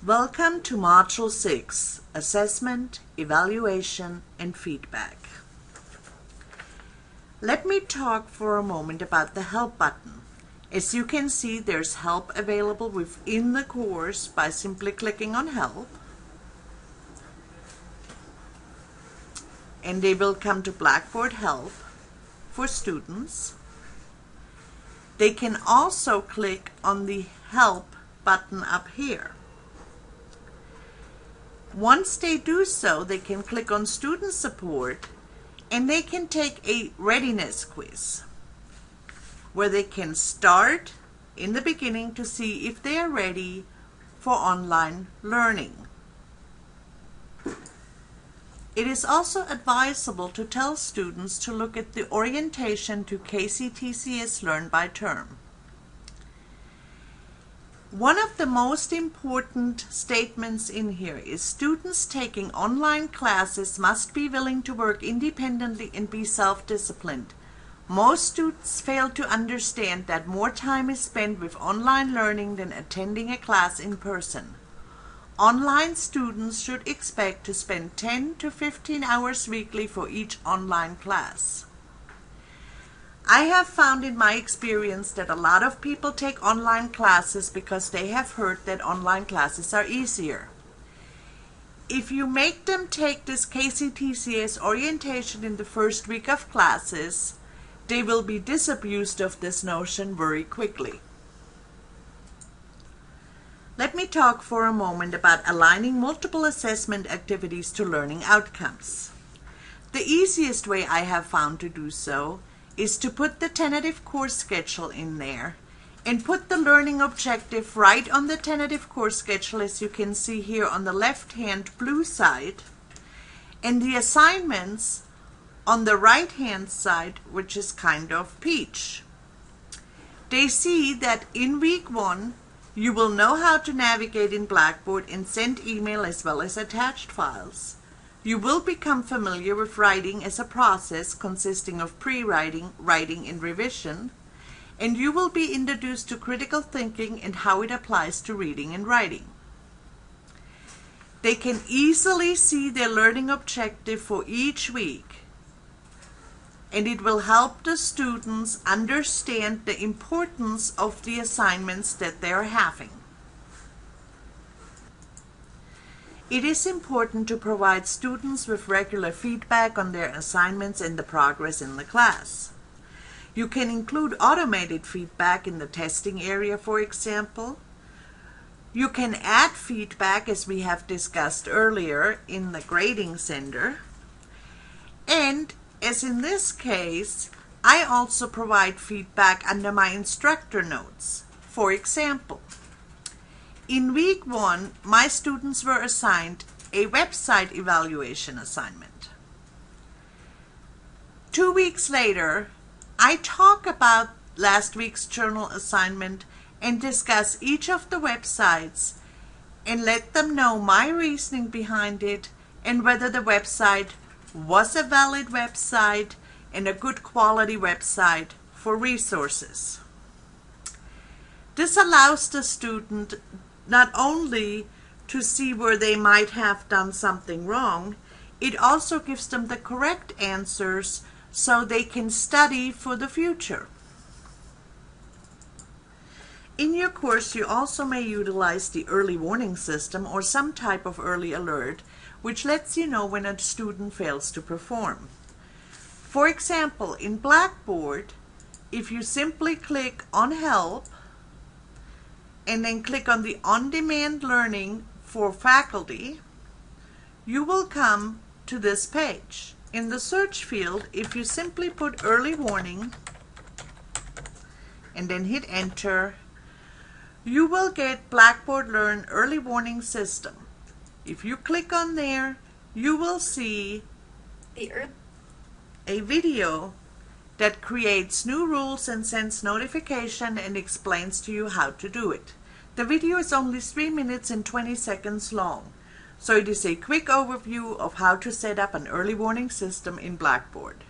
Welcome to Module 6, Assessment, Evaluation, and Feedback. Let me talk for a moment about the Help button. As you can see, there's help available within the course by simply clicking on Help. And they will come to Blackboard Help for students. They can also click on the Help button up here. Once they do so, they can click on Student Support and they can take a readiness quiz where they can start in the beginning to see if they are ready for online learning. It is also advisable to tell students to look at the orientation to KCTCS Learn by Term. One of the most important statements in here is students taking online classes must be willing to work independently and be self-disciplined. Most students fail to understand that more time is spent with online learning than attending a class in person. Online students should expect to spend 10 to 15 hours weekly for each online class. I have found in my experience that a lot of people take online classes because they have heard that online classes are easier. If you make them take this KCTCS orientation in the first week of classes, they will be disabused of this notion very quickly. Let me talk for a moment about aligning multiple assessment activities to learning outcomes. The easiest way I have found to do so is to put the tentative course schedule in there and put the learning objective right on the tentative course schedule, as you can see here on the left-hand blue side, and the assignments on the right-hand side, which is kind of peach. They see that in week 1, you will know how to navigate in Blackboard and send email as well as attached files. You will become familiar with writing as a process consisting of pre-writing, writing, and revision, and you will be introduced to critical thinking and how it applies to reading and writing. They can easily see their learning objective for each week, and it will help the students understand the importance of the assignments that they are having. It is important to provide students with regular feedback on their assignments and the progress in the class. You can include automated feedback in the testing area, for example. You can add feedback, as we have discussed earlier, in the grading center. And as in this case, I also provide feedback under my instructor notes. For example, in week 1, my students were assigned a website evaluation assignment. 2 weeks later, I talk about last week's journal assignment and discuss each of the websites and let them know my reasoning behind it and whether the website was a valid website and a good quality website for resources. This allows the student not only to see where they might have done something wrong, it also gives them the correct answers so they can study for the future. In your course, you also may utilize the early warning system or some type of early alert, which lets you know when a student fails to perform. For example, in Blackboard, if you simply click on Help and then click on the On-Demand Learning for Faculty, you will come to this page. In the search field, if you simply put Early Warning and then hit Enter, you will get Blackboard Learn Early Warning System. If you click on there, you will see a video that creates new rules and sends notification and explains to you how to do it. The video is only 3 minutes and 20 seconds long, so it is a quick overview of how to set up an early warning system in Blackboard.